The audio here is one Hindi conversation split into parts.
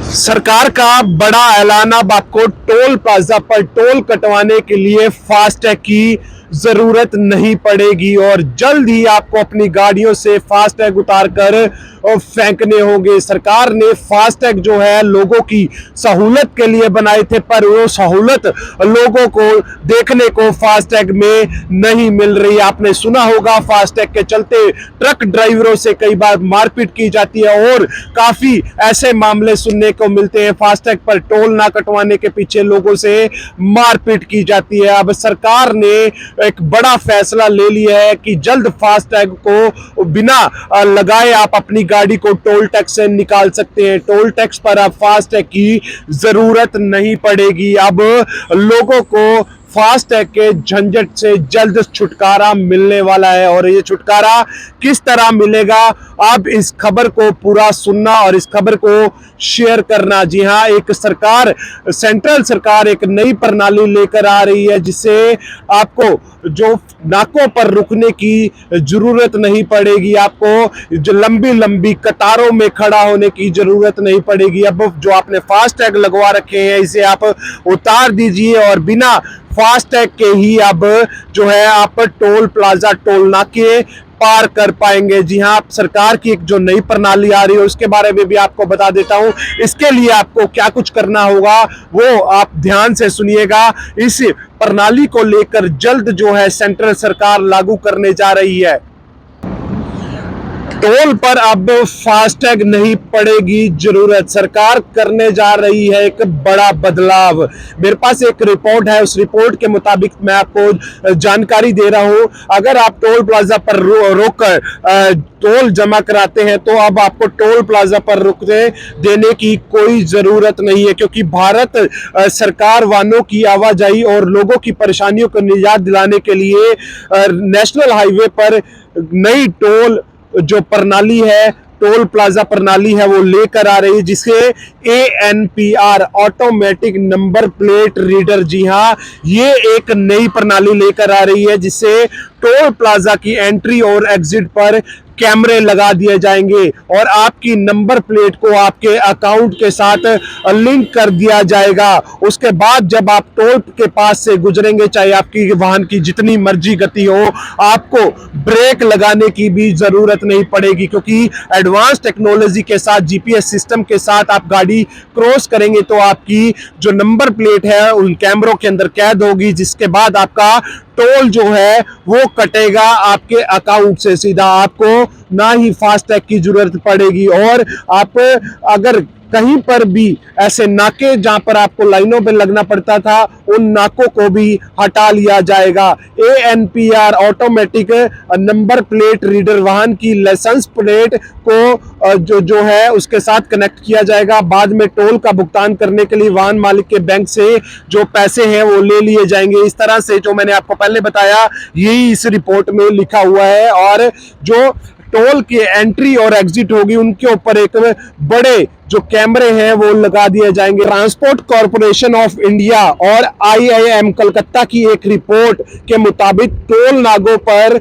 सरकार का बड़ा ऐलान। अब आपको टोल प्लाजा पर टोल कटवाने के लिए फास्टैग की जरूरत नहीं पड़ेगी और जल्द ही आपको अपनी गाड़ियों से फास्टैग उतारकर फेंकने होंगे। सरकार ने फास्टैग जो है लोगों की सहूलत के लिए बनाए थे, पर वो सहूलत लोगों को देखने को फास्टैग में नहीं मिल रही। आपने सुना होगा फास्टैग के चलते ट्रक ड्राइवरों से कई बार मारपीट की जाती है और काफी ऐसे मामले सुनने को मिलते हैं। फास्टैग पर टोल ना कटवाने के पीछे लोगों से मारपीट की जाती है। अब सरकार ने एक बड़ा फैसला ले लिया है कि जल्द फास्टैग को बिना लगाए आप अपनी गाड़ी को टोल टैक्स से निकाल सकते हैं। टोल टैक्स पर अब फास्टैग की जरूरत नहीं पड़ेगी। अब लोगों को फास्टैग के झंझट से जल्द छुटकारा मिलने वाला है और ये छुटकारा किस तरह मिलेगा, आप इस खबर को पूरा सुनना और इस खबर को शेयर करना। जी हां, एक सरकार, सेंट्रल सरकार एक नई प्रणाली लेकर आ रही है जिससे आपको जो नाकों पर रुकने की जरूरत नहीं पड़ेगी, आपको जो लंबी लंबी कतारों में खड़ा होने की जरूरत नहीं पड़ेगी। अब जो आपने फास्टैग लगवा रखे हैं इसे आप उतार दीजिए और बिना फास्टैग के ही अब जो है आप टोल प्लाजा, टोल नाके पार कर पाएंगे। जी हां, सरकार की एक जो नई प्रणाली आ रही है उसके बारे में भी आपको बता देता हूं। इसके लिए आपको क्या कुछ करना होगा वो आप ध्यान से सुनिएगा। इस प्रणाली को लेकर जल्द जो है सेंट्रल सरकार लागू करने जा रही है। टोल पर अब फास्टैग नहीं पड़ेगी जरूरत, सरकार करने जा रही है एक बड़ा बदलाव। मेरे पास एक रिपोर्ट है, उस रिपोर्ट के मुताबिक मैं आपको जानकारी दे रहा हूं। अगर आप टोल प्लाजा पर रोककर टोल जमा कराते हैं तो अब आपको टोल प्लाजा पर रुकने देने की कोई जरूरत नहीं है, क्योंकि भारत सरकार वाहनों की आवाजाही और लोगों की परेशानियों को निजात दिलाने के लिए नेशनल हाईवे पर नई टोल जो प्रणाली है, टोल प्लाजा प्रणाली है, वो लेकर आ रही है जिसे ANPR, automatic number plate reader. जी हां, ये एक नई प्रणाली लेकर आ रही है जिससे टोल प्लाजा की एंट्री और एग्जिट पर कैमरे लगा दिए जाएंगे और आपकी नंबर प्लेट को आपके अकाउंट के साथ लिंक कर दिया जाएगा। उसके बाद जब आप टोल के पास से गुजरेंगे, चाहे आपकी वाहन की जितनी मर्जी गति हो, आपको ब्रेक लगाने की भी जरूरत नहीं पड़ेगी, क्योंकि एडवांस टेक्नोलॉजी के साथ, GPS सिस्टम के साथ आप गाड़ी क्रॉस करेंगे तो आपकी जो नंबर प्लेट है उन कैमरों के अंदर कैद होगी, जिसके बाद आपका टोल जो है वो कटेगा आपके अकाउंट से सीधा। आपको ना ही फास्टैग की जरूरत पड़ेगी और आप अगर कहीं पर भी ऐसे नाके जहां पर आपको लाइनों में लगना पड़ता था, उन नाकों को भी हटा लिया जाएगा। ANPR, automatic number plate reader, वाहन की लाइसेंस प्लेट को जो है उसके साथ कनेक्ट किया जाएगा। बाद में टोल का भुगतान करने के लिए वाहन मालिक के बैंक से जो पैसे हैं वो ले लिए जाएंगे। इस तरह से जो मैंने आपको पहले बताया यही इस रिपोर्ट में लिखा हुआ है और जो टोल की एंट्री और एग्जिट होगी उनके ऊपर एक बड़े जो कैमरे हैं वो लगा दिए जाएंगे। ट्रांसपोर्ट कॉर्पोरेशन ऑफ इंडिया और IIM कलकत्ता की एक रिपोर्ट के मुताबिक टोल नागों पर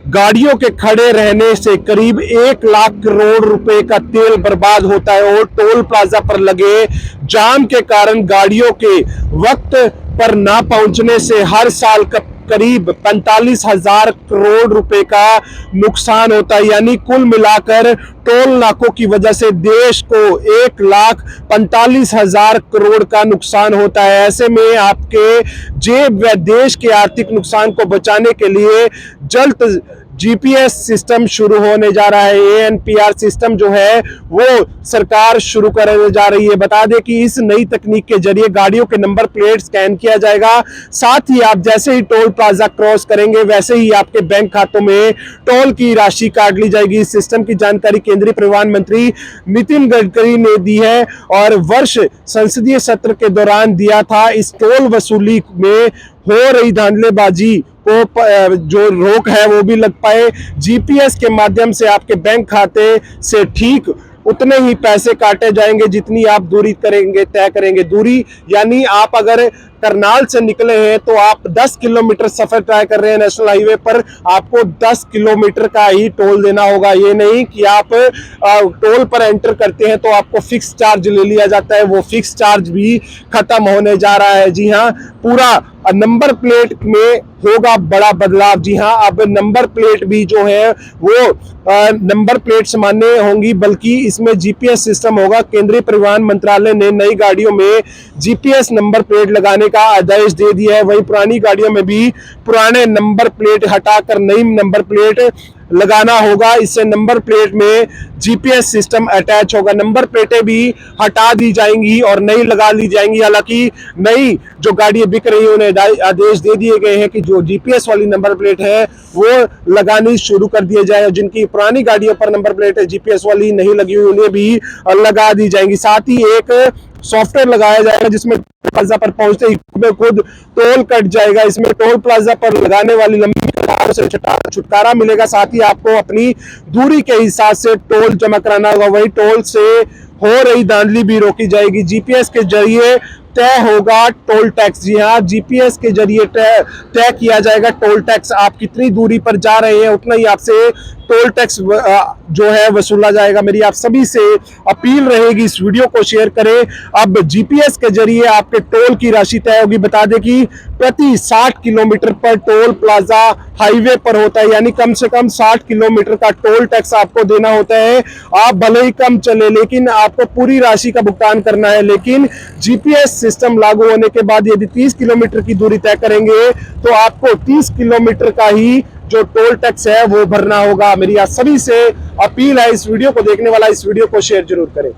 गाड़ियों के खड़े रहने से करीब 1 लाख करोड़ रुपए का तेल बर्बाद होता है और टोल प्लाजा पर लगे जाम के कारण गाड़ियों के वक्त पर ना पहुंचने से हर साल करीब 45,000 करोड़ रुपए का नुकसान होता है। यानी कुल मिलाकर टोल नाकों की वजह से देश को 1,45,000 करोड़ का नुकसान होता है। ऐसे में आपके जेब व देश के आर्थिक नुकसान को बचाने के लिए जल्द GPS सिस्टम शुरू होने जा रहा है। ANPR सिस्टम जो है वो सरकार शुरू करने जा रही है। बता दें कि इस नई तकनीक के जरिए गाड़ियों के नंबर प्लेट स्कैन किया जाएगा, साथ ही आप जैसे ही टोल प्लाजा क्रॉस करेंगे वैसे ही आपके बैंक खातों में टोल की राशि काट ली जाएगी। इस सिस्टम की जानकारी केंद्रीय परिवहन मंत्री नितिन गडकरी ने दी है और वर्ष संसदीय सत्र के दौरान दिया था। इस टोल वसूली में हो रही धांधलेबाजी को जो रोक है वो भी लग पाए। GPS के माध्यम से आपके बैंक खाते से ठीक उतने ही पैसे काटे जाएंगे जितनी आप दूरी करेंगे, तय करेंगे। दूरी यानी आप अगर करनाल से निकले हैं तो आप 10 किलोमीटर सफर तय कर रहे हैं नेशनल हाईवे पर, आपको 10 किलोमीटर का ही टोल देना होगा। ये नहीं कि आप टोल पर एंटर करते हैं तो आपको फिक्स चार्ज ले लिया जाता है, वो फिक्स चार्ज भी खत्म होने जा रहा है। जी हाँ, पूरा नंबर प्लेट में होगा बड़ा बदलाव। जी हाँ, अब नंबर प्लेट भी जो है वो नंबर प्लेट सामान्य होंगी, बल्कि इसमें जीपीएस सिस्टम होगा। केंद्रीय परिवहन मंत्रालय ने नई गाड़ियों में जीपीएस नंबर प्लेट लगाने का आदेश दे दिया है। वहीं पुरानी गाड़ियों में भी पुराने नंबर प्लेट हटाकर नई नंबर प्लेट लगाना होगा। इससे नंबर प्लेट में जीपीएस सिस्टम अटैच होगा। नंबर प्लेटें भी हटा दी जाएंगी और नई लगा ली जाएंगी। हालांकि नई जो गाड़ियां बिक रही है उन्हें आदेश दे दिए गए हैं कि जो जीपीएस वाली नंबर प्लेट है वो लगानी शुरू कर दिए जाए। जिनकी पुरानी गाड़ियों पर नंबर प्लेट है जीपीएस वाली नहीं लगी हुई, उन्हें भी लगा दी जाएंगी। साथ ही एक सॉफ्टवेयर लगाया जाएगा जिसमें प्लाजा पर पहुंचते ही खुद टोल कट जाएगा। इसमें टोल प्लाजा पर लगाने वाली लंबी कतारों से छुटकारा मिलेगा। साथ ही आपको अपनी दूरी के हिसाब से टोल जमा कराना होगा। वही टोल से हो रही धांधली भी रोकी जाएगी। जीपीएस के जरिए तय होगा टोल टैक्स। जी हाँ, जीपीएस के जरिए तय किया जाएगा टोल टैक्स। आप कितनी दूरी पर जा रहे हैं उतना ही आपसे टोल टैक्स जो है वसूला जाएगा। मेरी आप सभी से अपील रहेगी, इस वीडियो को शेयर करें। अब जीपीएस के जरिए आपके टोल की राशि तय होगी। बता दें कि प्रति 60 किलोमीटर पर टोल प्लाजा हाईवे पर होता है, यानी कम से कम 60 किलोमीटर का टोल टैक्स आपको देना होता है। आप भले ही कम चले लेकिन आपको पूरी राशि का भुगतान करना है। लेकिन जीपीएस सिस्टम लागू होने के बाद यदि 30 किलोमीटर की दूरी तय करेंगे तो आपको 30 किलोमीटर का ही जो टोल टैक्स है वो भरना होगा। मेरी आप सभी से अपील है, इस वीडियो को देखने वाला इस वीडियो को शेयर जरूर करें।